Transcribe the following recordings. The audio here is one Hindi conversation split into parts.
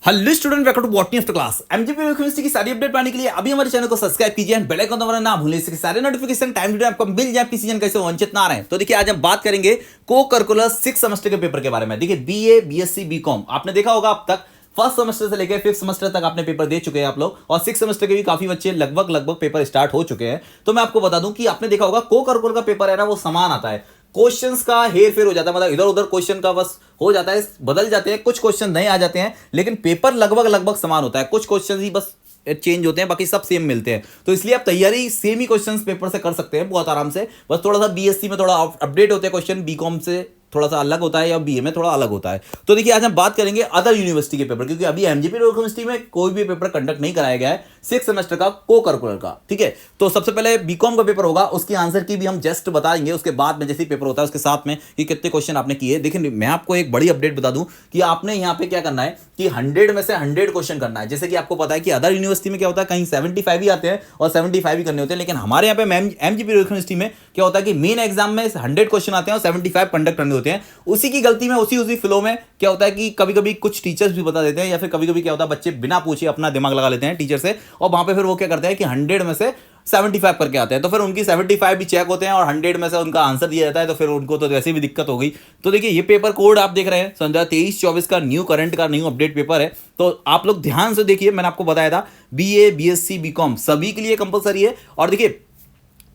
Hello student, welcome to botany after class. MGP chemistry की सारी अपडेट पाने के लिए अभी हमारे चैनल को सब्सक्राइब कीजिए एंड बेल आइकन दबाना ना भूलें, इससे सारे नोटिफिकेशन टाइम टू टाइम आपको मिल जाए, किसी जन कैसे वंचित ना रहे। तो देखिए, आज हम बात करेंगे को करिकुलर 6 सेमेस्टर के पेपर के बारे में। देखिए, बीए, बीएससी, बीकॉम आपने देखा होगा अब तक फर्स्ट सेमेस्टर से लेकर फिफ्थ सेमेस्टर तक आपने पेपर दे चुके हैं आप लोग, और सिक्स सेमेस्टर के भी काफी बच्चे लगभग पेपर स्टार्ट हो चुके हैं। तो मैं आपको बता दूं कि आपने देखा होगा को करिकुलर का पेपर है ना, वो समान आता है। क्वेश्चंस का हेर फेर हो जाता है, मतलब इधर उधर क्वेश्चन का बस हो जाता है, बदल जाते हैं, कुछ क्वेश्चन नए आ जाते हैं, लेकिन पेपर लगभग समान होता है। कुछ क्वेश्चन ही बस चेंज होते हैं, बाकी सब सेम मिलते हैं। तो इसलिए आप तैयारी सेम ही क्वेश्चंस पेपर से कर सकते हैं बहुत आराम से। बस थोड़ा सा बीएससी में थोड़ा अपडेट होते हैं क्वेश्चन, बीकॉम से थोड़ा सा अलग होता है या बीए में थोड़ा अलग होता है। तो देखिए, आज हम बात करेंगे अदर यूनिवर्सिटी के पेपर, क्योंकि अभी एमजीपी यूनिवर्सिटी में कोई भी पेपर कंडक्ट नहीं कराया गया है सिक्स सेमेस्टर का को करिकुलर का। ठीक है, तो सबसे पहले बीकॉम का पेपर होगा, उसकी आंसर की भी हम जस्ट बताएंगे, उसके बाद में जैसे पेपर होता है उसके साथ में कि कितने क्वेश्चन आपने किए। देखिए, मैं आपको एक बड़ी अपडेट बता दूं कि आपने यहाँ पे क्या करना है कि 100 में से 100 क्वेश्चन करना है। जैसे कि आपको पता है कि अदर यूनिवर्सिटी में क्या होता है, कहीं 75 ही आते हैं और 75 ही करने होते हैं, लेकिन हमारे यहाँ पे एमजीपी यूनिवर्सिटी में क्या होता है कि मेन एग्जाम में 100 क्वेश्चन आते हैं और 75 कंडक्ट करने होते हैं। उसी की गलती में उसी फ्लो में क्या होता है कि कभी कभी कुछ टीचर्स भी बता देते हैं, या फिर कभी कभी क्या होता है बच्चे बिना पूछे अपना दिमाग लगा लेते हैं टीचर से, और वहां पे फिर वो क्या करते हैं कि 100 में से 75 करके आते हैं। तो फिर उनकी 75 भी चेक होते हैं और 100 में से उनका आंसर दिया जाता है, तो फिर उनको तो वैसे भी दिक्कत हो गई। तो देखिए, ये पेपर कोड आप देख रहे हैं 2023-24 का न्यू करंट का न्यू अपडेट पेपर है। तो आप लोग ध्यान से देखिए, मैंने आपको बताया था बीए, बीएससी, बीकॉम सभी के लिए कंपलसरी है। और देखिए,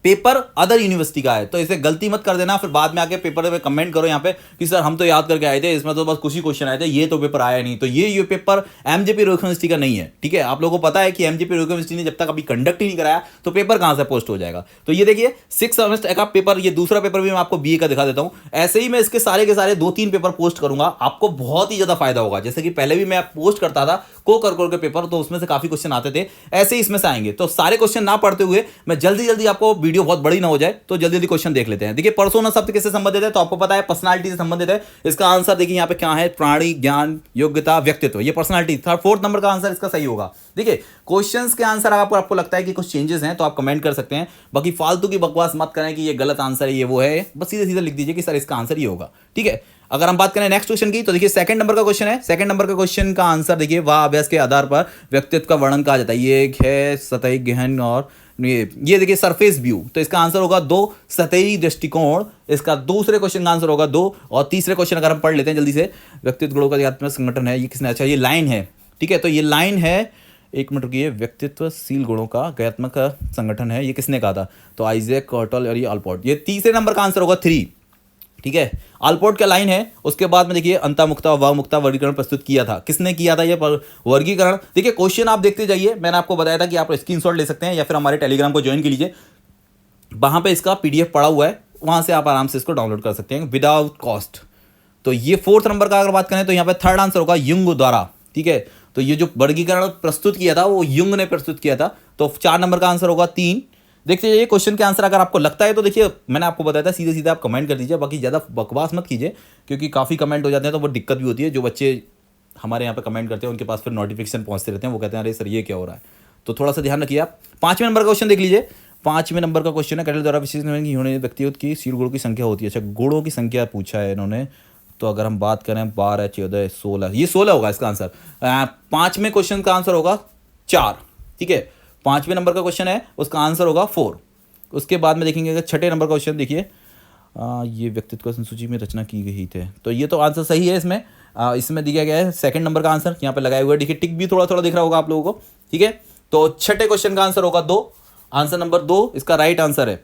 पेपर अदर यूनिवर्सिटी का है, तो इसे गलती मत कर देना, फिर बाद में आके पेपर में कमेंट करो यहाँ पे कि सर हम तो याद करके आए थे, इसमें तो बस कुछ ही क्वेश्चन आए थे, ये तो पेपर आया नहीं। तो ये पेपर एमजीपी यूनिवर्सिटी का नहीं है। ठीक है, आप लोगों को पता है कि एमजीपी यूनिवर्सिटी ने जब तक अभी कंडक्ट ही नहीं कराया तो पेपर कहां से पोस्ट हो जाएगा। तो ये देखिए, सिक्स सेमेस्टर का पेपर, ये दूसरा पेपर भी मैं आपको बीए का दिखा देता हूं। ऐसे ही मैं इसके सारे के सारे 2-3 पेपर पोस्ट करूंगा, आपको बहुत ही ज्यादा फायदा होगा। जैसे कि पहले भी मैं पोस्ट करता था को करिकुलर के पेपर, तो उसमें से काफी क्वेश्चन आते थे, ऐसे ही इसमें से आएंगे। तो सारे क्वेश्चन ना पढ़ते हुए मैं जल्दी आपको, वीडियो बहुत बड़ी ना हो जाए, तो जल्दी क्वेश्चन देख लेते हैं। देखिए, पर्सोना शब्द किससे संबंधित है, तो आपको पता है पर्सनालिटी से संबंधित है। इसका आंसर देखिए यहाँ पे क्या है, प्राणी, ज्ञान, योग्यता, व्यक्तित्व, ये पर्सनालिटी। फोर्थ नंबर का आंसर इसका सही होगा। देखिए, क्वेश्चंस के आंसर आपको लगता है कि कुछ चेंजेस हैं तो आप कमेंट कर सकते हैं, बाकी फालतू की बकवास मत करें कि ये गलत आंसर है, ये वो है, बस सीधे लिख दीजिए कि सर इसका आंसर ये होगा। ठीक है, अगर हम बात करें नेक्स्ट क्वेश्चन की, तो देखिए सेकंड नंबर का क्वेश्चन है। सेकंड नंबर का क्वेश्चन का आंसर देखिए, वाह अभ्यास के आधार पर व्यक्तित्व का वर्णन कहा जाता है। ये एक है सतही, गहन, और ये देखिए सरफेस व्यू, तो इसका आंसर होगा 2 सतही दृष्टिकोण। इसका दूसरे क्वेश्चन का आंसर होगा 2। और तीसरे क्वेश्चन अगर हम पढ़ लेते हैं जल्दी से, व्यक्तित्व गुणों का आध्यात्मिक संगठन है, ये किसने, अच्छा ये लाइन है। ठीक है, तो ये लाइन है, एक मिनट रुकिए, व्यक्तित्वशील गुणों का गयात्मक संगठन है, ये किसने कहा था, तो आइजैक कॉटल और ये अल्पोर्ट। ये तीसरे नंबर का आंसर होगा 3। ठीक है, अल्पोर्ट का लाइन है। उसके बाद में देखिए अंतर्मुक्ता व मुक्ता वर्गीकरण प्रस्तुत किया था, किसने किया था ये वर्गीकरण। देखिए, क्वेश्चन आप देखते जाइए, मैंने आपको बताया था कि आप स्क्रीनशॉट ले सकते हैं या फिर हमारे टेलीग्राम को ज्वाइन कर लीजिए, वहां पे इसका पीडीएफ पड़ा हुआ है, वहां से आप आराम से इसको डाउनलोड कर सकते हैं विदाउट कॉस्ट। तो ये फोर्थ नंबर का अगर बात करें तो यहाँ पे थर्ड आंसर होगा युंग द्वारा। ठीक है, तो ये जो वर्गीकरण प्रस्तुत किया था वो युंग ने प्रस्तुत किया था। तो 4 नंबर का आंसर होगा 3। देखते जाइए क्वेश्चन के आंसर, अगर आपको लगता है तो देखिए मैंने आपको बताया था सीधे आप कमेंट कर दीजिए, बाकी ज़्यादा बकवास मत कीजिए, क्योंकि काफ़ी कमेंट हो जाते हैं तो वो दिक्कत भी होती है। जो बच्चे हमारे यहाँ पे कमेंट करते हैं उनके पास फिर नोटिफिकेशन पहुँचते रहते हैं, वो कहते हैं अरे सर ये क्या हो रहा है, तो थोड़ा सा ध्यान रखिए आप। 5वें नंबर का क्वेश्चन देख लीजिए। 5वें नंबर का क्वेश्चन है, कैटल द्वारा विशेष व्यक्तिगत की शील गुणों की संख्या होती है। अच्छा, गुणों की संख्या पूछा है इन्होंने, तो अगर हम बात करें 12, 14, 16, ये 16 होगा इसका आंसर। 5वें क्वेश्चन का आंसर होगा 4। ठीक है, 5वें नंबर का क्वेश्चन है, उसका आंसर होगा 4। उसके बाद में देखेंगे 6ठे नंबर का क्वेश्चन देखिए, ये व्यक्तित्व सूची में रचना की गई थी, तो ये तो आंसर सही है। इसमें दिया गया है सेकंड नंबर का आंसर यहाँ पे लगाया हुआ है। देखिए, टिक भी थोड़ा दिख रहा होगा आप लोगों को। ठीक है, तो 6ठे क्वेश्चन का आंसर होगा 2, आंसर नंबर 2 इसका राइट आंसर है।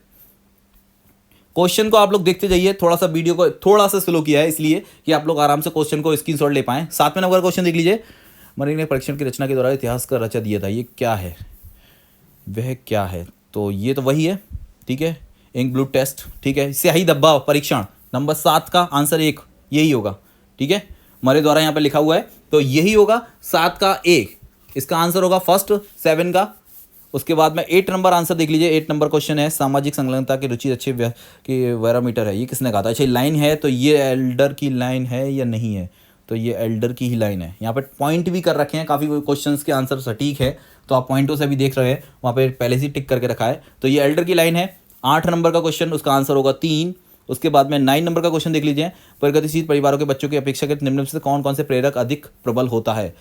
क्वेश्चन को आप लोग देखते जाइए, थोड़ा सा वीडियो को थोड़ा सा स्लो किया है इसलिए कि आप लोग आराम से क्वेश्चन को स्क्रीनशॉट ले पाएं। 7वें नंबर क्वेश्चन देख लीजिए, मरीन ने परीक्षण की रचना के दौरान इतिहास का रचा दिया था, ये क्या है, वह क्या है, तो ये तो वही है। ठीक है, इंक ब्लू टेस्ट। ठीक है, स्याही धब्बा परीक्षण, नंबर 7 का आंसर 1 यही होगा। ठीक है, हमारे द्वारा यहाँ पे लिखा हुआ है, तो यही होगा 7 का 1, इसका आंसर होगा फर्स्ट 7 का। उसके बाद में 8 नंबर आंसर देख लीजिए। 8 नंबर क्वेश्चन है, सामाजिक संलग्नता की रुचि अच्छे की बैरोमीटर है, ये किसने कहा था। अच्छा, लाइन है, तो ये एल्डर की लाइन है या नहीं है, तो ये एल्डर की ही लाइन है। यहाँ पे पॉइंट भी कर रखे हैं, काफ़ी क्वेश्चंस के आंसर सटीक है, तो आप पॉइंटों से भी देख रहे हैं, वहाँ पे पहले से टिक करके रखा है, तो ये एल्डर की लाइन है। 8 नंबर का क्वेश्चन, उसका आंसर होगा 3। उसके बाद में 9 नंबर का क्वेश्चन देख लीजिए, प्रगतिशील परिवारों के बच्चों की अपेक्षाकृत निम्न में से कौन कौन से प्रेरक अधिक प्रबल होता है।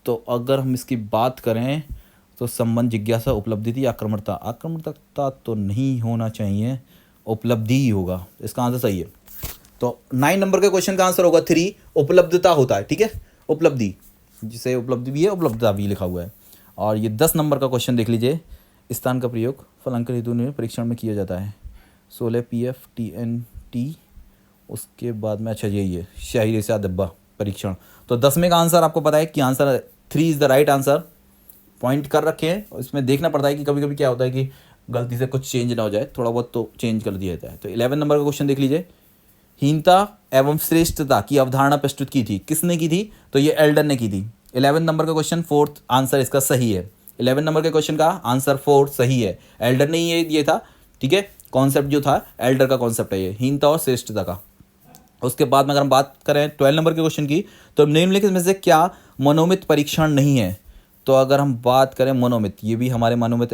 तो अगर हम इसकी बात करें तो संबंध, जिज्ञासा, उपलब्धि थी, आक्रमणता। आक्रमणता तो नहीं होना चाहिए, उपलब्धि ही होगा, इसका आंसर सही है। तो 9 नंबर के क्वेश्चन का आंसर होगा 3, उपलब्धता होता है, ठीक है, उपलब्धि, जिसे उपलब्धि भी है उपलब्धता भी लिखा हुआ है। और ये 10 नंबर का क्वेश्चन देख लीजिए, स्थान का प्रयोग फलांकन हेतु परीक्षण में किया जाता है। 16 PF TNT, उसके बाद में अच्छा यही है शाही रेशा डब्बा परीक्षण। तो 10वें का आंसर आपको पता है कि answer 3 is the right answer, point कर रखे हैं। और इसमें देखना पड़ता है कि कभी कभी क्या होता है कि गलती से कुछ चेंज ना हो जाए, थोड़ा बहुत तो चेंज कर दिया जाता है। तो 11 नंबर का क्वेश्चन देख लीजिए, हीनता एवं श्रेष्ठता की अवधारणा प्रस्तुत की थी, किसने की थी? तो ये एल्डर ने की थी। 11 नंबर का क्वेश्चन, 4th आंसर इसका सही है। 11 नंबर के क्वेश्चन का आंसर 4 सही है, एल्डर ने ये था, ठीक है, कॉन्सेप्ट जो था एल्डर का कॉन्सेप्ट है ये, हीनता और श्रेष्ठता का। उसके बाद में अगर हम बात करें 12 नंबर के क्वेश्चन की, तो निम्नलिखित में से क्या मनोमित परीक्षण नहीं है? तो अगर हम बात करें मनोमित, ये भी हमारे मनोमित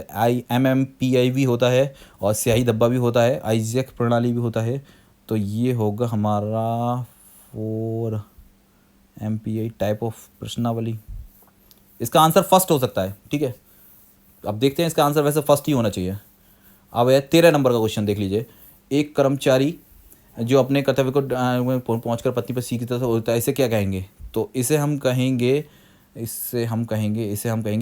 MMPI भी होता है और स्याही डब्बा भी होता है, आइजैक प्रणाली भी होता है। तो ये होगा हमारा 4 MPI टाइप ऑफ प्रश्नावली, इसका आंसर फर्स्ट हो सकता है, ठीक है। अब देखते हैं, इसका आंसर वैसे फर्स्ट ही होना चाहिए। अब है 13 नंबर का क्वेश्चन देख लीजिए, एक कर्मचारी जो अपने कर्तव्य को पहुंचकर पत्नी पर सीखता होता है, इसे क्या कहेंगे? तो इसे हम कहेंगे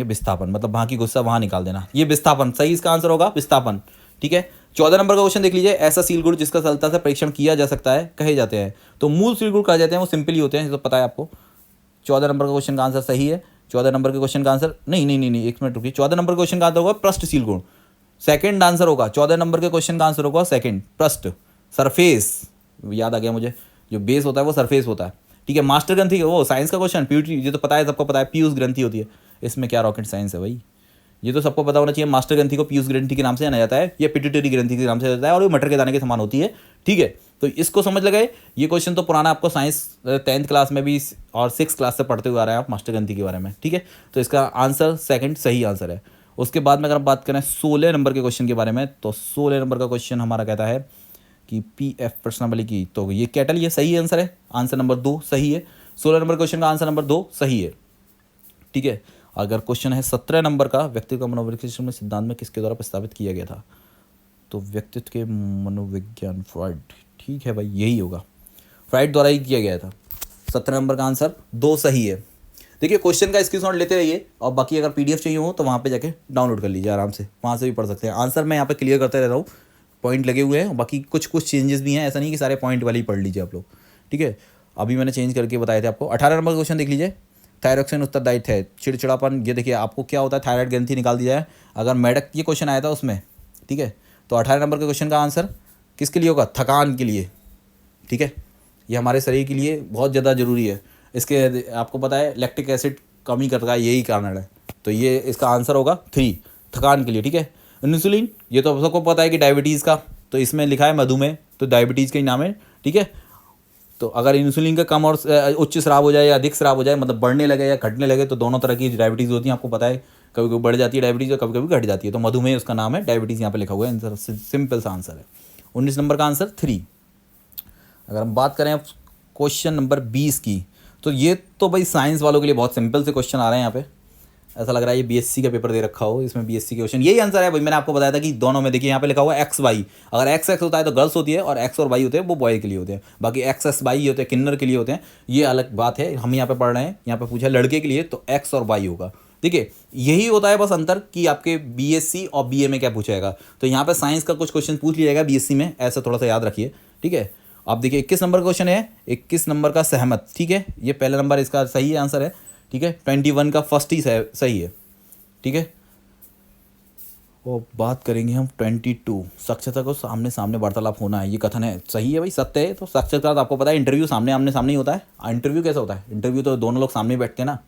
विस्थापन, मतलब वहाँ की गुस्सा वहाँ निकाल देना, ये विस्थापन सही इसका आंसर होगा, विस्थापन, ठीक है। 14 नंबर का क्वेश्चन देख लीजिए, ऐसा सील गुण जिसका सरलता से परीक्षण किया जा सकता है कहे जाते हैं। तो मूल सील गुण कहे जाते हैं, वो सिंपल ही होते हैं, तो पता है आपको। 14 नंबर का क्वेश्चन का आंसर सही है। 14 नंबर के क्वेश्चन का आंसर नहीं, एक मिनट रुकिए, 14 नंबर क्वेश्चन का आंसर होगा पृष्ठ सील गुण, सेकंड आंसर होगा। 14 नंबर के क्वेश्चन का आंसर होगा सेकंड, पृष्ठ, सरफेस, याद आ गया मुझे, जो बेस होता है वो सरफेस होता है, ठीक है। मास्टर ग्रंथि, वो साइंस का क्वेश्चन, प्यूटी, ये तो पता है, सबको पता है, पीयूष ग्रंथि होती है, इसमें क्या रॉकेट साइंस है भाई, ये तो सबको पता होना चाहिए। मास्टर ग्रंथि को पीयूष ग्रंथि के नाम से जाना जाता है, या पिट्यूटरी ग्रंथि के नाम से जाता है, और वो मटर के दाने के समान होती है, ठीक है। तो इसको समझ लगाए, ये क्वेश्चन तो पुराना आपको साइंस 10th क्लास में भी और 6th क्लास से पढ़ते हुए आ रहे हैं आप मास्टर ग्रंथि के बारे में, ठीक है। तो इसका आंसर सेकंड सही आंसर है। उसके बाद में अगर हम बात करें 16 नंबर के क्वेश्चन के बारे में, तो 16 नंबर का क्वेश्चन हमारा कहता है कि PF प्रश्नावली की, तो ये कैटल, ये सही आंसर है, आंसर नंबर 2 सही है। 16 नंबर क्वेश्चन का आंसर नंबर 2 सही है, ठीक है। अगर क्वेश्चन है 17 नंबर का, व्यक्तित्व का मनोविश्लेषण में सिद्धांत में किसके द्वारा प्रस्तावित किया गया था? तो व्यक्तित्व के मनोविज्ञान, फ्रॉइड, ठीक है भाई, यही होगा, फ्रॉइड द्वारा ही किया गया था। 17 नंबर का आंसर 2 सही है। देखिए क्वेश्चन का स्क्रीनशॉट लेते रहिए, और बाकी अगर PDF चाहिए हो तो वहाँ पे जाके डाउनलोड कर लीजिए आराम से, वहाँ से भी पढ़ सकते हैं। आंसर मैं यहाँ पे क्लियर करते रहता हूँ, पॉइंट लगे हुए हैं, बाकी कुछ चेंजेस भी हैं, ऐसा नहीं कि सारे पॉइंट वाले ही पढ़ लीजिए आप लोग, ठीक है। अभी मैंने चेंज करके बताए थे आपको। 18 नंबर क्वेश्चन देख लीजिए, थायरॉक्सिन उत्तरदायित्व है, चिड़चिड़ापन, ये देखिए आपको क्या होता है, थायराइड ग्रंथि निकाल दी जाए, अगर मेडक ये क्वेश्चन आया था उसमें, ठीक है। तो 18 नंबर के क्वेश्चन का आंसर किसके लिए होगा? थकान के लिए, ठीक है। ये हमारे शरीर के लिए बहुत ज़्यादा ज़रूरी है, इसके आपको पता है लैक्टिक एसिड कमी करता है, यही कारण है। तो ये इसका आंसर होगा 3, थकान के लिए, ठीक है। इंसुलिन, ये तो सबको पता है कि डायबिटीज़ का, तो इसमें लिखा है मधुमेह, तो डायबिटीज़ का ही नाम है, ठीक है। तो अगर इंसुलिन का कम और उच्च स्राव हो जाए या अधिक स्राव हो जाए, मतलब बढ़ने लगे या घटने लगे, तो दोनों तरह की डायबिटीज़ होती है, आपको पता है, कभी कभी बढ़ जाती है डायबिटीज़ और कभी कभी घट जाती है, तो मधुमेह उसका नाम है, डायबिटीज़ यहाँ पे लिखा हुआ है, सिंपल सा आंसर है। 19 नंबर का आंसर 3। अगर हम बात करें क्वेश्चन नंबर 20 की, तो ये तो भाई साइंस वालों के लिए बहुत सिंपल से क्वेश्चन आ रहे हैं यहाँ पे, ऐसा लग रहा है ये BSc का पेपर दे रखा हो, इसमें BSc के क्वेश्चन, यही आंसर है भाई। मैंने आपको बताया था कि दोनों में देखिए यहाँ पे लिखा हुआ है XY, अगर XX होता है तो गर्ल्स होती है, और X और Y होते हैं वो बॉय के लिए होते हैं, बाकी XSY होते हैं किन्नर के लिए होते हैं, ये अलग बात है। हम यहाँ पे पढ़ रहे हैं, यहाँ पे पूछा लड़के के लिए, तो X और Y होगा, ठीक है। यही होता है बस अंतर कि आपके BSc और BA में क्या पूछा जाएगा। तो यहाँ पे साइंस का कुछ क्वेश्चन पूछ लिया जाएगा BSc में, ऐसा थोड़ा सा याद रखिए, ठीक है। आप देखिए 21 नंबर का क्वेश्चन है, 21 नंबर का सहमत, ठीक है, ये पहला नंबर इसका सही आंसर है, ठीक है। 21 का फर्स्ट ही सही है, ठीक है। और बात करेंगे हम 22, साक्षरता को सामने सामने वार्तालाप होना है, ये कथन है, सही है भाई, सत्य है। तो साक्षरता तो आपको पता है इंटरव्यू आमने सामने ही होता है, इंटरव्यू कैसे होता है? इंटरव्यू तो दोनों लोग सामने बैठते हैं ना,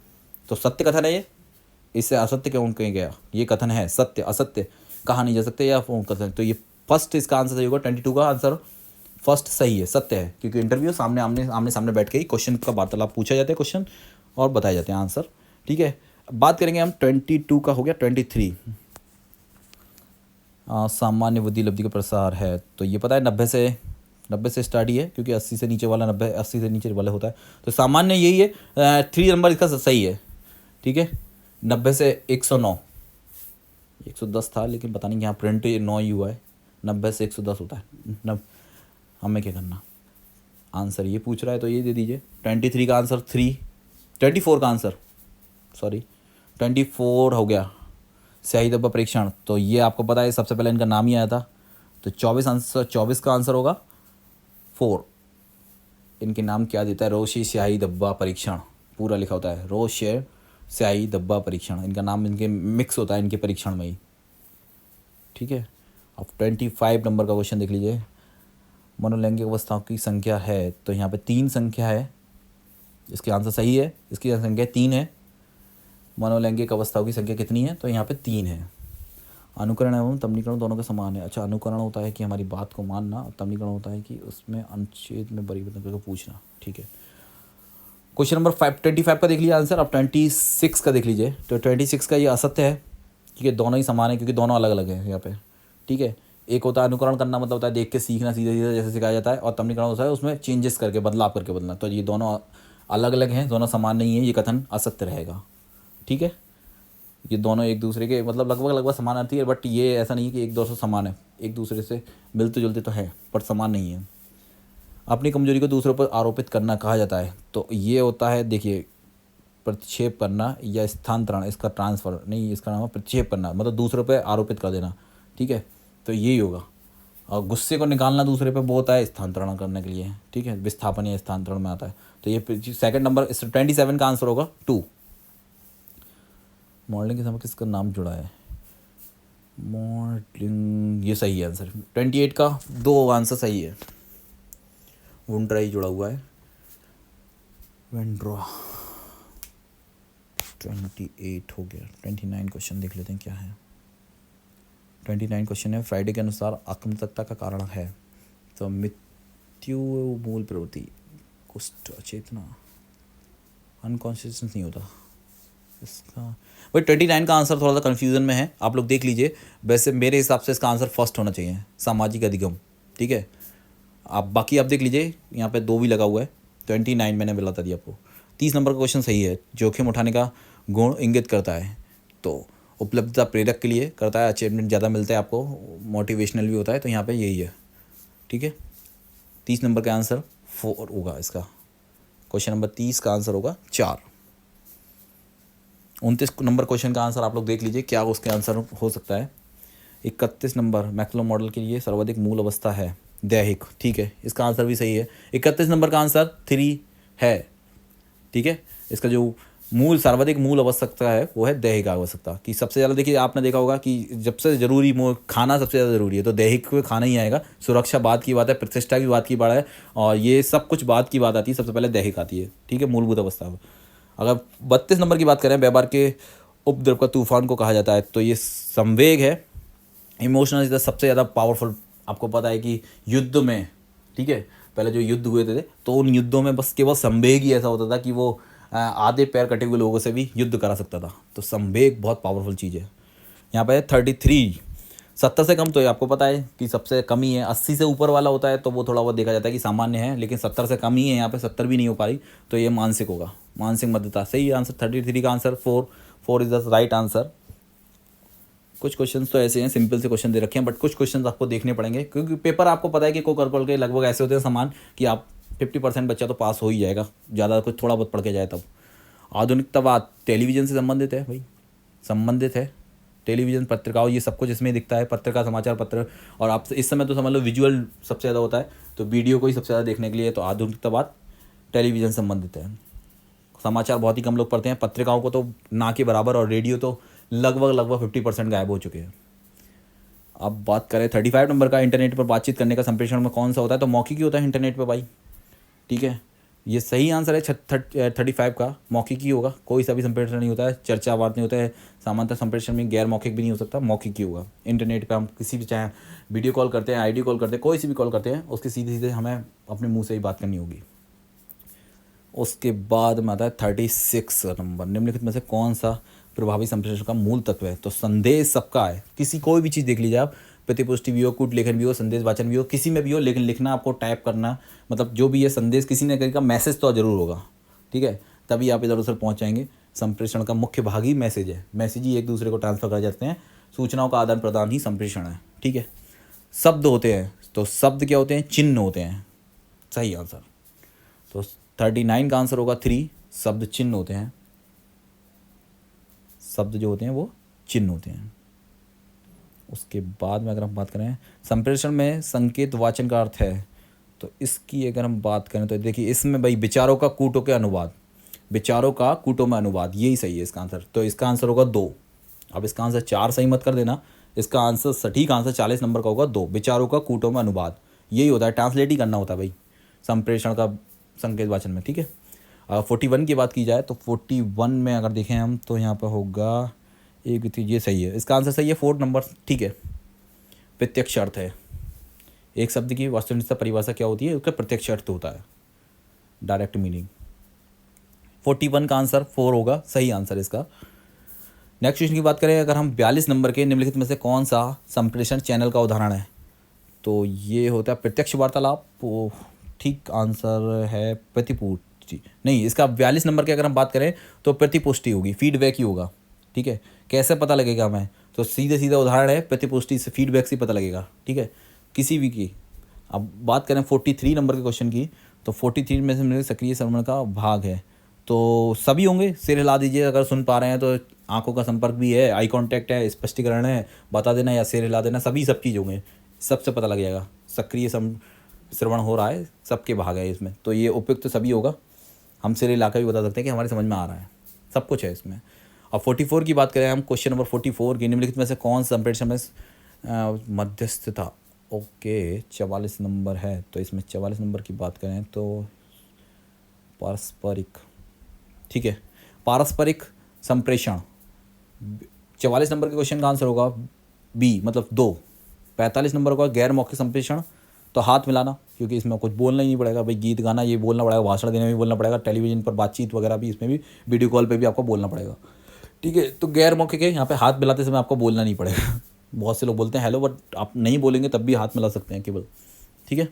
तो सत्य कथन है ये, इससे असत्य क्यों कहीं गया? ये कथन है, सत्य असत्य कहा नहीं जा सकते या कथन, तो ये फर्स्ट इसका आंसर सही होगा। 22 का आंसर फर्स्ट सही है, सत्य है, क्योंकि इंटरव्यू आमने सामने बैठ के ही क्वेश्चन का वार्तालाप पूछा जाता है, क्वेश्चन और बताए जाते हैं आंसर, ठीक है। बात करेंगे हम 22 का, हो गया 23। सामान्य बुद्धि लब्धि का प्रसार है, तो ये पता है 90 से स्टार्ट ही है, क्योंकि 80 से नीचे वाला 80 से नीचे वाला होता है, तो सामान्य यही है। 3 नंबर इसका सही है, ठीक है। 90 से 109, 110 था लेकिन पता नहीं यहाँ प्रिंट 9 ही हुआ है। 90 से 110 होता है। हमें क्या करना, आंसर ये पूछ रहा है तो ये दे दीजिए। 23 का आंसर 3, 24 का आंसर, सॉरी 24 हो गया स्याही धब्बा परीक्षण। तो ये आपको पता है सबसे पहले इनका नाम ही आया था। तो 24 का आंसर होगा 4। इनके नाम क्या देता है, रोशे स्याही धब्बा परीक्षण पूरा लिखा होता है, रोशे स्याही धब्बा परीक्षण। इनका नाम इनके मिक्स होता है इनके परीक्षण में ही, ठीक है। अब 25 नंबर का क्वेश्चन देख लीजिए। मनोलैंगिक अवस्थाओं की संख्या है, तो यहाँ पे 3 संख्या है, इसके आंसर सही है। इसकी संख्या 3 है। मनोलैंगिक अवस्थाओं की संख्या कितनी है, तो यहाँ पे 3 है। अनुकरण एवं तमनीकरण दोनों के समान है। अच्छा, अनुकरण होता है कि हमारी बात को मानना, और तमनीकरण होता है कि उसमें अनुच्छेद में परिवर्तन करके पूछना, ठीक है। क्वेश्चन नंबर 25 का देख लीजिए आंसर। अब 26 का देख लीजिए। तो 26 का ये असत्य है, ठीक है। दोनों ही समान है क्योंकि दोनों अलग अलग हैं यहाँ पे, ठीक है। एक होता है अनुकरण करना, मतलब होता है देख के सीखना, सीधे सीधे जैसे सिखाया जाता है, और तमनीकरण होता है उसमें चेंजेस करके, बदलाव करके बदलना। तो ये दोनों अलग अलग हैं, दोनों समान नहीं है, ये कथन असत्य रहेगा, ठीक है। ये दोनों एक दूसरे के मतलब लगभग समान आती है, बट ये ऐसा नहीं है कि एक दूसरे से समान है, एक दूसरे से मिलते जुलते तो है पर समान नहीं है। अपनी कमजोरी को दूसरों पर आरोपित करना कहा जाता है, तो ये होता है, देखिए, प्रतिक्षेप करना या स्थानांतरण, इसका ट्रांसफ़र नहीं, इसका नाम है प्रतिक्षेप करना, मतलब दूसरों पर आरोपित कर देना, ठीक है। तो यही होगा। और गुस्से को निकालना दूसरे पे वो होता है स्थानांतरण करने के लिए, ठीक है, विस्थापन या स्थानांतरण में आता है। तो ये सेकंड नंबर 27 का आंसर होगा 2। मॉडलिंग के समय किसका नाम जुड़ा है, मॉडलिंग, ये सही है आंसर। 28 का 2 आंसर सही है, वुंड्राई जुड़ा हुआ है, वेंड्रा। 28 हो गया। 29 क्वेश्चन देख लेते हैं क्या है। 29 क्वेश्चन है, फ्राइडे के अनुसार आक्रामकता का कारण है, तो मृत्यु मूल प्रवृत्ति, कुष्ठ, चेतना, अनकॉन्शियसनेस नहीं होता इसका। भाई 29 का आंसर थोड़ा सा कन्फ्यूज़न में है, आप लोग देख लीजिए। वैसे मेरे हिसाब से इसका आंसर फर्स्ट होना चाहिए, सामाजिक अधिगम, ठीक है। आप बाकी आप देख लीजिए, यहाँ पे 2 भी लगा हुआ है। 29 मैंने बता दिया आपको। 30 नंबर का क्वेश्चन सही है, जोखिम उठाने का गुण इंगित करता है, तो उपलब्धता प्रेरक के लिए करता है, अचीवमेंट ज़्यादा मिलता है आपको, मोटिवेशनल भी होता है, तो यहाँ पे यही है, ठीक है। 30 नंबर का आंसर 4 होगा इसका। क्वेश्चन नंबर 30 का आंसर होगा 4। 29 नंबर क्वेश्चन का आंसर आप लोग देख लीजिए क्या उसके आंसर हो सकता है। 31 नंबर मैक्लो मॉडल के लिए सर्वाधिक मूल अवस्था है दैहिक, ठीक है, इसका आंसर भी सही है। 31 नंबर का आंसर 3 है, ठीक है। इसका जो सर्वाधिक मूल आवश्यकता है वो है दैहिक आवश्यकता, कि सबसे ज़्यादा, देखिए आपने देखा होगा कि जब से ज़रूरी खाना सबसे ज़्यादा ज़रूरी है, तो दैहिक में खाना ही आएगा। सुरक्षा बात की बात है, प्रतिष्ठा की बात की बात है, और ये सब कुछ बात की बात आती है, सबसे पहले दैहिक आती है, ठीक है, मूलभूत अवस्था में। अगर 32 नंबर की बात करें, व्यवहार के उपद्रव का तूफान को कहा जाता है, तो ये संवेग है, इमोशनल इज द सबसे ज़्यादा पावरफुल। आपको पता है कि युद्ध में, ठीक है, पहले जो युद्ध हुए थे तो उन युद्धों में बस केवल संवेग ही ऐसा होता था कि वो आधे पैर कटे हुए लोगों से भी युद्ध करा सकता था। तो संवेग बहुत पावरफुल चीज़ है। यहाँ पे 33, 70 से कम तो ये आपको पता है कि सबसे कम ही है। 80 से ऊपर वाला होता है तो वो थोड़ा बहुत देखा जाता है कि सामान्य है, लेकिन 70 से कम ही है, यहाँ पे 70 भी नहीं हो पा रही, तो ये मानसिक होगा, मानसिक मध्यता। सही आंसर 33 का answer 4 is the right answer. कुछ क्वेश्चंस तो ऐसे हैं, सिंपल से क्वेश्चन दे रखे हैं, बट कुछ क्वेश्चंस आपको देखने पड़ेंगे, क्योंकि पेपर आपको पता है कि को के लगभग ऐसे होते हैं समान कि आप 50% बच्चा तो पास हो ही जाएगा, ज़्यादा कुछ थोड़ा बहुत पढ़ के जाए तब। आधुनिकतावाद टेलीविज़न से संबंधित है भाई, संबंधित है। टेलीविज़न, पत्रिकाओं, ये सब कुछ इसमें दिखता है, पत्रिका, समाचार पत्र। और आप इस समय तो समझ लो विजुअल सबसे ज़्यादा होता है, तो वीडियो को ही सबसे ज़्यादा देखने के लिए तो आधुनिकतावाद टेलीविज़न संबंधित है। समाचार बहुत ही कम लोग पढ़ते हैं, पत्रिकाओं को तो ना के बराबर, और रेडियो तो लगभग 50% गायब हो चुके हैं। अब बात करें 35 नंबर का, इंटरनेट पर बातचीत करने का संप्रेषण में कौन सा होता है, तो मौखिक ही होता है इंटरनेट पर भाई, ठीक है। ये सही आंसर है 35 का, मौखिक ही होगा, कोई सा भी संप्रेषण नहीं होता है, चर्चावाद नहीं होता है, सामान्यतः संप्रेषण में गैर मौखिक भी नहीं हो सकता, मौखिक ही होगा। इंटरनेट पे हम किसी भी, चाहे वीडियो कॉल करते हैं, आईडी कॉल करते हैं, कोई सी भी कॉल करते हैं, उसके सीधे सीधे हमें अपने मुंह से ही बात करनी होगी। उसके बाद में आता है 36 नंबर, निम्नलिखित में से कौन सा प्रभावी संप्रेषण का मूल तत्व है, तो संदेश सबका है। किसी कोई भी चीज़ देख लीजिए आप, प्रतिपुष्टि भी हो, कूट लेखन भी हो, संदेश वाचन भी हो, किसी में भी हो, लेकिन लिखना आपको टाइप करना, मतलब जो भी है संदेश किसी ने का मैसेज तो ज़रूर होगा, ठीक है, तभी आप इधर उधर पहुँच जाएंगे। संप्रेषण का मुख्य भाग ही मैसेज है, मैसेज ही एक दूसरे को ट्रांसफर कर जाते हैं, सूचनाओं का आदान प्रदान ही संप्रेषण है। ठीक है, शब्द होते हैं, तो शब्द क्या होते हैं, चिन्ह होते हैं, सही आंसर। तो 39 का आंसर होगा 3, शब्द चिन्ह होते हैं, शब्द जो होते हैं वो चिन्ह होते हैं। उसके बाद में अगर हम बात करें संप्रेषण में संकेत वाचन का अर्थ है, तो इसकी अगर हम बात करें तो देखिए इसमें भाई विचारों का कूटों के अनुवाद, विचारों का कूटों में अनुवाद, यही सही है इसका आंसर। तो इसका आंसर होगा 2। अब इसका आंसर 4 सही मत कर देना, इसका आंसर सटीक आंसर 40 नंबर का होगा 2, विचारों का कूटों में अनुवाद। यही होता है, ट्रांसलेट ही करना होता है भाई संप्रेषण का संकेत वाचन में। ठीक है, 41 की बात की जाए तो 41 में अगर देखें हम तो यहाँ पर होगा एक, ये सही है, इसका आंसर सही है 4 नंबर। ठीक है, प्रत्यक्ष अर्थ है, एक शब्द की वास्तविकता परिभाषा क्या होती है, उसका प्रत्यक्ष अर्थ होता है, डायरेक्ट मीनिंग। 41 का आंसर 4 होगा, सही आंसर इसका। नेक्स्ट क्वेश्चन की बात करें अगर हम 42 नंबर के निम्नलिखित में से कौन सा संप्रेषण चैनल का उदाहरण है, तो ये होता है प्रत्यक्ष वार्तालाप। ठीक आंसर है प्रतिपुष्टि, नहीं इसका 42 नंबर की अगर हम बात करें तो प्रतिपुष्टि होगी, फीडबैक ही होगा। ठीक है, कैसे पता लगेगा हमें, तो सीधे सीधा उदाहरण है प्रतिपुष्टि से, फीडबैक से पता लगेगा। ठीक है, किसी भी की। अब बात करें 43 नंबर के क्वेश्चन की, तो 43 में से मेरे सक्रिय श्रवण का भाग है, तो सभी होंगे, सिर हिला दीजिए अगर सुन पा रहे हैं, तो आंखों का संपर्क भी है, आई कांटेक्ट है, स्पष्टीकरण है, बता देना या सिर हिला देना, सभी सब चीज़ होंगे, सबसे पता लग जाएगा सक्रिय श्रवण हो रहा है, सबके भाग है इसमें, तो ये उपयुक्त तो सभी होगा। हम सिर हिला कर भी बता सकते हैं कि हमारे समझ में आ रहा है, सब कुछ है इसमें। अब 44 की बात करें हम, क्वेश्चन नंबर 44 की निम्नलिखित में से कौन सा संप्रेषण में मध्यस्थता, ओके 44 नंबर है, तो इसमें 44 नंबर की बात करें तो पारस्परिक, ठीक है, पारस्परिक संप्रेषण 44 नंबर के क्वेश्चन का आंसर होगा बी, मतलब 2। 45 नंबर का गैर मौखिक संप्रेषण, तो हाथ मिलाना, क्योंकि इसमें कुछ बोलना ही नहीं पड़ेगा भाई, गीत गाना ये बोलना पड़ेगा, भाषण देने में भी बोलना पड़ेगा, टेलीविजन पर बातचीत वगैरह भी, इसमें भी वीडियो कॉल पे भी आपको बोलना पड़ेगा। ठीक है, तो गैर मौखिक है, यहाँ पे हाथ मिलाते समय आपको बोलना नहीं पड़ेगा। बहुत से लोग बोलते हैं हेलो, बट आप नहीं बोलेंगे तब भी हाथ मिला सकते हैं केवल। ठीक है,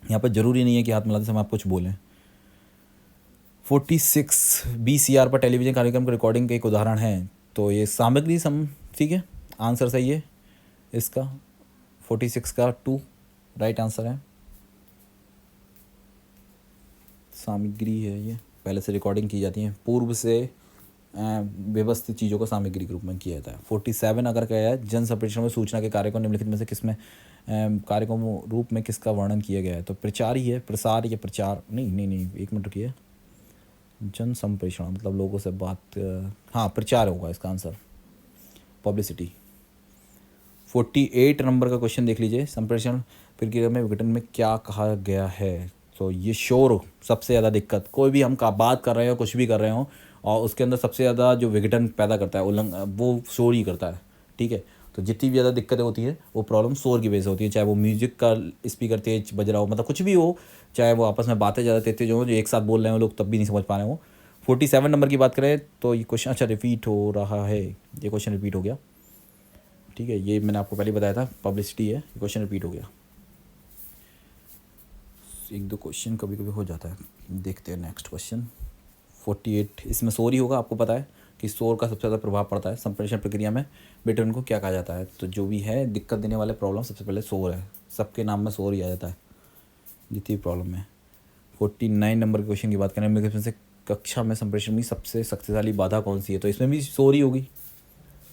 यहाँ पर ज़रूरी नहीं है कि हाथ मिलाते समय आप कुछ बोलें। 46 BCR पर टेलीविजन कार्यक्रम की रिकॉर्डिंग का एक उदाहरण है, तो ये सामग्री ठीक है, आंसर सही है इसका, 46 का 2 राइट आंसर है। सामग्री है ये, पहले से रिकॉर्डिंग की जाती है, पूर्व से व्यवस्थित चीज़ों को सामग्री के रूप में किया जाता है। 47 अगर क्या है, जन संप्रेषण में सूचना के कार्य को निम्नलिखित में से किसमें कार्य को रूप में किसका वर्णन किया गया है, तो प्रचार ही है, प्रसार या प्रचार, नहीं एक मिनट रुकिए, जन संप्रेषण मतलब लोगों से बात, हाँ प्रचार होगा इसका आंसर, पब्लिसिटी। 48 नंबर का क्वेश्चन देख लीजिए, संप्रेषण प्रक्रिया में विघटन में क्या कहा गया है, तो ये शोर सबसे ज़्यादा दिक्कत, कोई भी हम बात कर रहे हो, कुछ भी कर रहे हो, और उसके अंदर सबसे ज़्यादा जो विघटन पैदा करता है वो शोर ही करता है। ठीक है, तो जितनी भी ज़्यादा दिक्कतें होती है वो प्रॉब्लम शोर की वजह से होती है, चाहे वो म्यूजिक का स्पीकर तेज बज रहा हो, मतलब कुछ भी हो, चाहे वो आपस में बातें ज़्यादा तेज हो, जो एक साथ बोल रहे हो लोग तब भी नहीं समझ पा रहे हो। 47 नंबर की बात करें तो ये क्वेश्चन अच्छा रिपीट हो रहा है, ये क्वेश्चन रिपीट हो गया। ठीक है, ये मैंने आपको पहले बताया था, पब्लिसिटी है, ये क्वेश्चन रिपीट हो गया। एक दो क्वेश्चन कभी कभी हो जाता है, देखते हैं नेक्स्ट क्वेश्चन 48, इसमें शोर ही होगा, आपको पता है कि शोर का सबसे ज़्यादा प्रभाव पड़ता है संप्रेषण प्रक्रिया में, विघटन को क्या कहा जाता है, तो जो भी है दिक्कत देने वाले प्रॉब्लम सबसे पहले शोर है, सबके नाम में शोर ही आ जाता है जितनी प्रॉब्लम है। 49 नंबर के क्वेश्चन की बात करें, मेरे से कक्षा में संप्रेषण में सबसे शक्तिशाली बाधा कौन सी है, तो इसमें भी शोर ही होगी,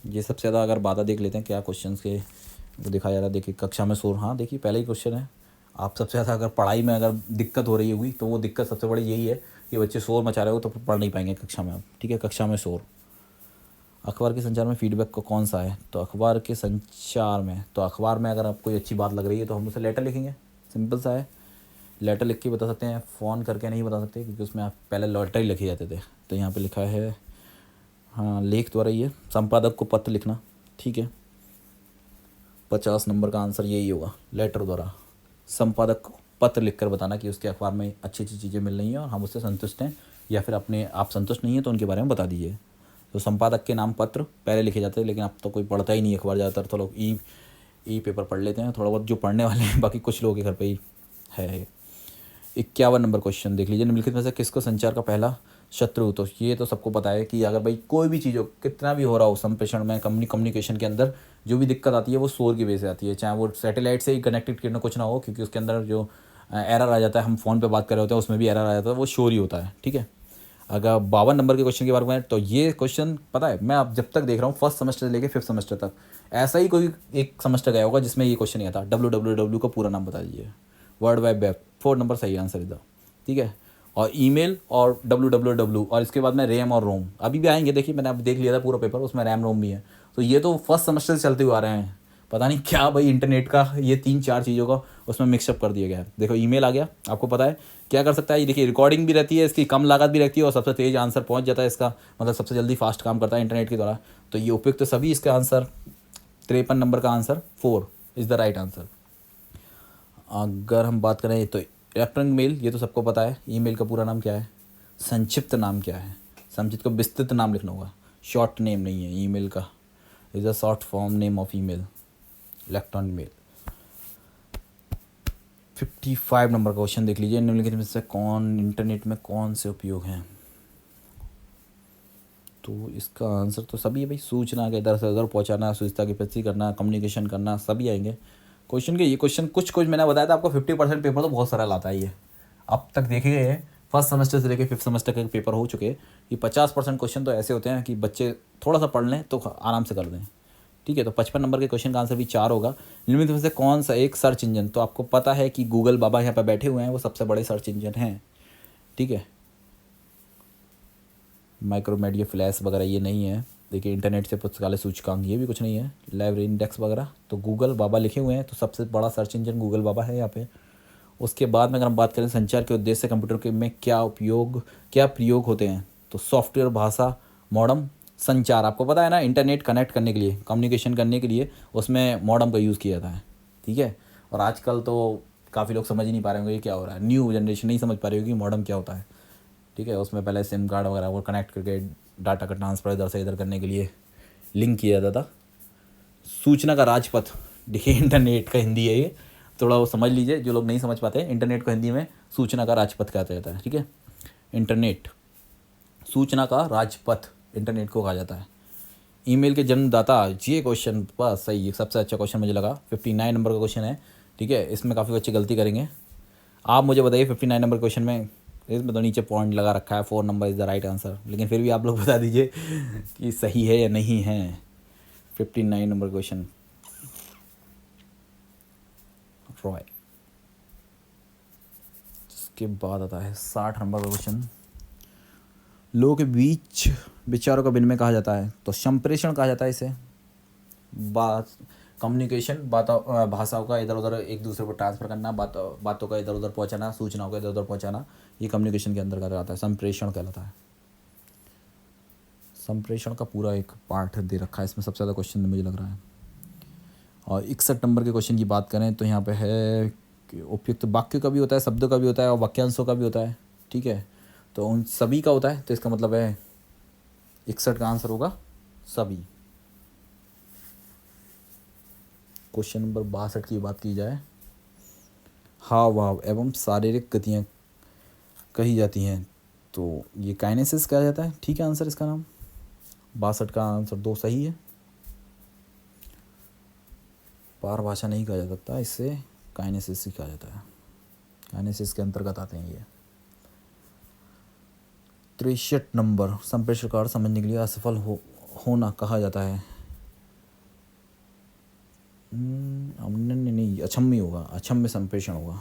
ये सबसे ज़्यादा अगर बाधा देख लेते हैं क्या क्वेश्चन के वो दिखाया जा रहा है, देखिए कक्षा में शोर, हाँ देखिए पहले ही क्वेश्चन है, आप सबसे ज़्यादा अगर पढ़ाई में अगर दिक्कत हो रही होगी तो वो दिक्कत सबसे बड़ी यही है कि बच्चे शोर मचा रहे हो तो पढ़ नहीं पाएंगे कक्षा में आप। ठीक है, कक्षा में शोर। अखबार के संचार में फीडबैक को कौन सा है, तो अखबार के संचार में, तो अखबार में अगर आपको कोई अच्छी बात लग रही है तो हम उसे लेटर लिखेंगे, सिंपल सा है, लेटर लिख के बता सकते हैं, फ़ोन करके नहीं बता सकते क्योंकि उसमें आप पहले लेटर ही लिखे जाते थे, तो यहाँ पे लिखा है हाँ लेख द्वारा ही है, संपादक को पत्र लिखना। ठीक है, 50 नंबर का आंसर यही होगा, लेटर द्वारा संपादक को पत्र लिखकर बताना कि उसके अखबार में अच्छी अच्छी चीज़ें मिल रही हैं और हम उससे संतुष्ट हैं, या फिर अपने आप संतुष्ट नहीं है तो उनके बारे में बता दीजिए। तो संपादक के नाम पत्र पहले लिखे जाते हैं, लेकिन अब तो कोई पढ़ता ही नहीं अखबार, ज़्यादातर तो लोग ई पेपर पढ़ लेते हैं, थोड़ा बहुत जो पढ़ने वाले हैं, बाकी कुछ लोगों के घर पर ही है। 51 नंबर क्वेश्चन देख लीजिए, निम्नलिखित में से किसको संचार का पहला शत्रु। तो ये तो सबको पता है कि अगर भाई कोई भी चीज़ हो, कितना भी हो रहा हो संप्रेषण में, कम्युनिकेशन के अंदर जो भी दिक्कत आती है वो शोर की वजह से आती है, चाहे वो सैटेलाइट से ही कनेक्टेड करना कुछ ना हो, क्योंकि उसके अंदर जो एरर आ जाता है, हम फ़ोन पे बात कर रहे होते हैं उसमें भी एरर आ जाता है, वो शोर ही होता है। ठीक है, अगर 52 नंबर के क्वेश्चन की बात करें तो ये क्वेश्चन पता है मैं अब जब तक देख रहा हूँ फर्स्ट सेमेस्टर से लेकर 5th सेमेस्टर तक ऐसा ही कोई एक सेमेस्टर गया होगा जिसमें ये क्वेश्चन नहीं आता। www का पूरा नाम बता दीजिए, वर्ल्ड वाइड वेब, 4 नंबर सही आंसर इधर। ठीक है, और ईमेल और www, और इसके बाद में रैम और रोम अभी भी आएंगे। देखिए मैंने अब देख लिया था पूरा पेपर, उसमें रैम रोम भी है। तो ये तो फर्स्ट सेमेस्टर से चलते हुए आ रहे हैं, पता नहीं क्या भाई इंटरनेट का ये 3-4 चीज़ों का उसमें मिक्सअप कर दिया गया है। देखो ईमेल आ गया, आपको पता है क्या कर सकता है ये, देखिए रिकॉर्डिंग भी रहती है इसकी, कम लागत भी रहती है और सबसे तेज़ आंसर पहुंच जाता है इसका, मतलब सबसे जल्दी फास्ट काम करता है इंटरनेट के द्वारा। तो ये उपयुक्त तो सभी इसका आंसर 53 नंबर का answer 4 is the right answer. अगर हम बात करें तो इलेक्ट्रॉनिक मेल, ये तो सबको पता है, ईमेल का पूरा नाम क्या है, संक्षिप्त नाम क्या है, संक्षिप्त को विस्तृत नाम लिखना होगा, शॉर्ट नेम नहीं है ईमेल का, is a short form name of email, electronic mail. 55 number का क्वेश्चन देख लीजिए, निम्नलिखित में से कौन इंटरनेट में कौन से उपयोग हैं। तो इसका आंसर तो सभी है भाई, सूचना के इधर से उधर पहुंचाना, सूचना की प्रति करना, कम्युनिकेशन करना, सभी आएंगे क्वेश्चन के। ये क्वेश्चन कुछ मैंने बताया था आपको 50% पेपर तो बहुत सरल आता है ये। अब तक देखे गए फर्स्ट सेमेस्टर से लेकर 5th सेमेस्टर के पेपर हो चुके, ये 50% क्वेश्चन तो ऐसे होते हैं कि बच्चे थोड़ा सा पढ़ लें तो आराम से कर दें। ठीक है, तो 55 नंबर के क्वेश्चन का आंसर भी 4 होगा। निम्नलिखित में से कौन सा एक सर्च इंजन, तो आपको पता है कि गूगल बाबा यहाँ पर बैठे हुए हैं, वो सबसे बड़े सर्च इंजन हैं। ठीक है, माइक्रोमीडिया फ्लैश वगैरह ये नहीं है। देखिए इंटरनेट से पुस्तकालय सूचकांक ये भी कुछ नहीं है, लाइब्रेरी इंडेक्स वगैरह, तो गूगल बाबा लिखे हुए हैं, तो सबसे बड़ा सर्च इंजन गूगल बाबा है यहाँ पे। उसके बाद में अगर हम बात करें संचार के उद्देश्य से कंप्यूटर के में क्या प्रयोग होते हैं, तो सॉफ्टवेयर, भाषा, मॉडम, संचार। आपको पता है ना इंटरनेट कनेक्ट करने के लिए, कम्युनिकेशन करने के लिए उसमें मॉडम का यूज़ किया जाता है। ठीक है, और आजकल तो काफ़ी लोग समझ ही नहीं पा रहे होंगे ये क्या हो रहा है, न्यू जनरेशन नहीं समझ पा रही होगी मॉडम क्या होता है। ठीक है, उसमें पहले सिम कार्ड वगैरह वो कनेक्ट करके डाटा का ट्रांसफ़र इधर से इधर करने के लिए लिंक किया जाता था। सूचना का राजपथ, देखिए इंटरनेट का हिंदी है ये, थोड़ा वो समझ लीजिए जो लोग नहीं समझ पाते, इंटरनेट को हिंदी में सूचना का राजपथ कहा जाता है। ठीक है, इंटरनेट सूचना का राजपथ इंटरनेट को कहा जाता है। ईमेल के जन्मदाता, ये क्वेश्चन बस सही, सबसे अच्छा क्वेश्चन मुझे लगा, 59 नंबर का क्वेश्चन है। ठीक है, इसमें काफ़ी बच्चे गलती करेंगे। आप मुझे बताइए 59 नंबर क्वेश्चन में, इसमें तो नीचे पॉइंट लगा रखा है 4 number is the right answer, लेकिन फिर भी आप लोग बता दीजिए कि सही है या नहीं है। 59 नंबर क्वेश्चन रॉय। इसके बाद आता है 60 नंबर का क्वेश्चन, लोगों के बीच विचारों का विनिमय कहा जाता है, तो संप्रेषण कहा जाता है इसे। बात कम्युनिकेशन, भाषाओं का इधर उधर एक दूसरे को ट्रांसफ़र करना, बातों का इधर उधर पहुंचाना, सूचनाओं का इधर उधर पहुंचाना, ये कम्युनिकेशन के अंदर आता है, संप्रेषण कहलाता है। संप्रेषण का पूरा एक पार्ट दे रखा है इसमें, सबसे ज़्यादा क्वेश्चन मुझे लग रहा है। और 61 नंबर के क्वेश्चन की बात करें तो यहाँ पे है कि उपयुक्त वाक्य का भी होता है, शब्दों का भी होता है और वाक्यांशों का भी होता है। ठीक है, तो उन सभी का होता है, तो इसका मतलब है 61 का आंसर होगा सभी। क्वेश्चन नंबर 62 की बात की जाए, हाव भाव एवं शारीरिक गतियाँ कही जाती हैं, तो ये काइनेसिस कहा जाता है। ठीक है, आंसर इसका नाम 62 का आंसर 2 सही है। पार भाषा नहीं कहा जा सकता, इससे काइनेसिस ही कहा जाता है, काइनेसिस के अंतर्गत आते हैं ये। 63 नंबर, संप्रेषण कार्य समझने के लिए असफल होना कहा जाता है। नहीं, अक्षम्य होगा, अक्षम्य संप्रेषण होगा,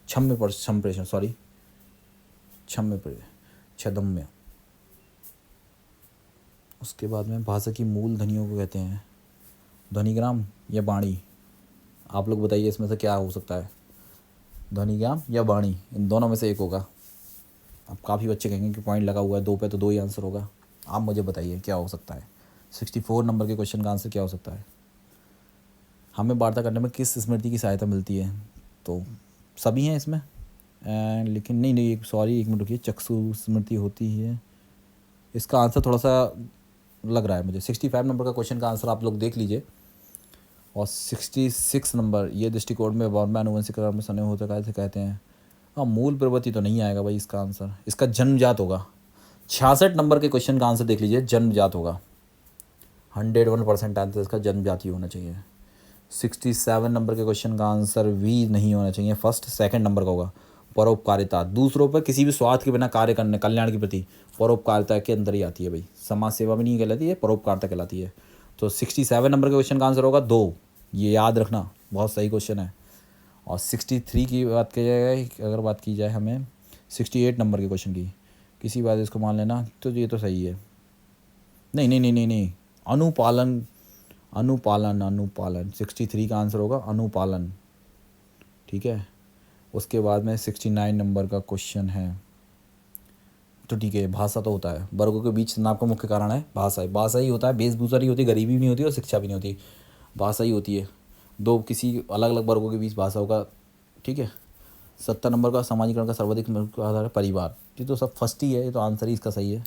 क्षम्य पर संप्रेषण, सॉरी क्षम्य पर छदम्य। उसके बाद में भाषा की मूल ध्वनियों को कहते हैं ध्वनिग्राम या वाणी। आप लोग बताइए इसमें से क्या हो सकता है, ध्वनिग्राम या वाणी, इन दोनों में से एक होगा। अब काफ़ी बच्चे कहेंगे कि पॉइंट लगा हुआ है 2 पे, तो 2 ही आंसर होगा। आप मुझे बताइए क्या हो सकता है। 64 नंबर के क्वेश्चन का आंसर क्या हो सकता है, हमें वार्ता करने में किस स्मृति की सहायता मिलती है, तो सभी हैं इसमें, लेकिन नहीं सॉरी, एक मिनट रुकिए, चक्षु स्मृति होती है, इसका आंसर थोड़ा सा लग रहा है मुझे। 65 नंबर का क्वेश्चन का आंसर आप लोग देख लीजिए। और 66 नंबर, ये दृष्टिकोण में वर्म अनुवंशिकरण में सने होते कैसे कहते हैं। हाँ, मूल प्रवृत्ति तो नहीं आएगा भाई इसका आंसर, इसका जन्मजात होगा, 66 नंबर के क्वेश्चन का आंसर देख लीजिए, जन्मजात होगा। 101% आंसर इसका जन्मजात ही होना चाहिए। 67 नंबर के क्वेश्चन का आंसर वी नहीं होना चाहिए, फर्स्ट सेकंड नंबर का होगा। परोपकारिता, दूसरों पर किसी भी स्वार्थ के बिना कार्य करने, कल्याण के प्रति परोपकारिता के अंदर ही आती है भाई। समाज सेवा भी नहीं कहलाती है, परोपकारिता कहलाती है। तो 67 नंबर के क्वेश्चन का आंसर होगा 2, ये याद रखना, बहुत सही क्वेश्चन है। और 63 की बात की जाए, अगर बात की जाए हमें 68 नंबर के क्वेश्चन की, किसी बात इसको मान लेना, तो ये तो सही है। नहीं नहीं नहीं नहीं नहीं, अनुपालन अनुपालन अनुपालन 63 का आंसर होगा अनुपालन, ठीक है। उसके बाद में 69 नंबर का क्वेश्चन है, तो ठीक है, भाषा तो होता है, वर्गों के बीच तनाव का मुख्य कारण है भाषा। भाषा ही होता है, वेशभूषा नहीं होती, गरीबी भी नहीं होती और शिक्षा भी नहीं होती, भाषा ही होती है। दो किसी अलग अलग वर्गों के बीच भाषा होगा, ठीक है। 70 नंबर का समाजीकरण का सर्वाधिक मुख्य आधार है परिवार। ये तो सब फर्स्ट ही है, ये तो आंसर ही इसका सही है।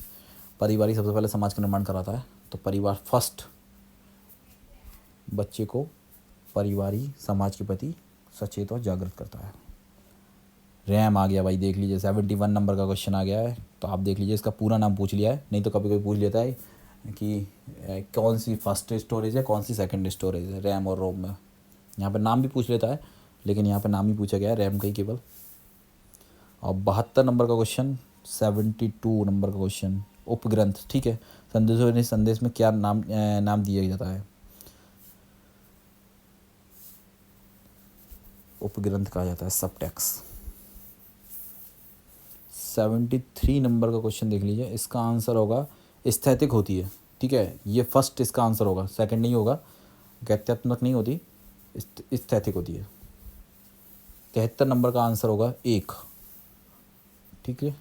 परिवार ही सबसे पहले समाज का निर्माण कराता है, तो परिवार फर्स्ट। बच्चे को परिवार ही समाज के प्रति सचेत और जागृत करता है। रैम आ गया भाई, देख लीजिए 71 नंबर का क्वेश्चन आ गया है, तो आप देख लीजिए, इसका पूरा नाम पूछ लिया है, नहीं तो कभी कभी पूछ लेता है कि कौन सी फर्स्ट स्टोरेज है, कौन सी सेकंड स्टोरेज है रैम और रोम में। यहाँ पे नाम भी पूछ लेता है, लेकिन यहाँ पे नाम ही पूछा गया है रैम का ही केवल। और 72 नंबर का क्वेश्चन, 72 नंबर का क्वेश्चन, उपग्रंथ, ठीक है। संदेश में क्या नाम दिया जाता है, उपग्रंथ कहा जाता है, सब टेक्स्ट। 73 नंबर का क्वेश्चन देख लीजिए, इसका आंसर होगा स्थैतिक होती है, ठीक है। ये फर्स्ट इसका आंसर होगा, सेकंड नहीं होगा, गत्यात्मक नहीं होती, स्थैतिक होती है। 73 नंबर का आंसर होगा 1, ठीक है।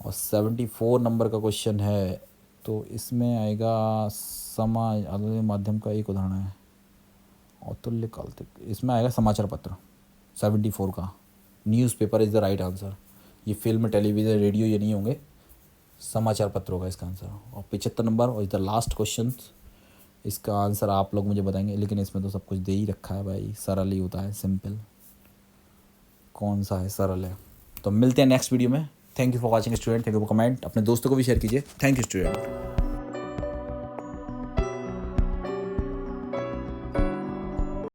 और 74 नंबर का क्वेश्चन है, तो इसमें आएगा समाज माध्यम का एक उदाहरण है, और तुल्यकाल, इसमें आएगा समाचार पत्र। 74 का newspaper is the right answer. ये फिल्म, टेलीविज़न, रेडियो ये नहीं होंगे, समाचार पत्र होगा इसका आंसर। और 75 नंबर और द लास्ट क्वेश्चन, इसका आंसर आप लोग मुझे बताएंगे, लेकिन इसमें तो सब कुछ दे ही रखा है भाई, सरल ही होता है, सिंपल। कौन सा है सरल है। तो मिलते हैं नेक्स्ट वीडियो में। Thank you for watching student, thank you for comment, अपने दोस्तों को भी शेयर कीजिए। Thank you student.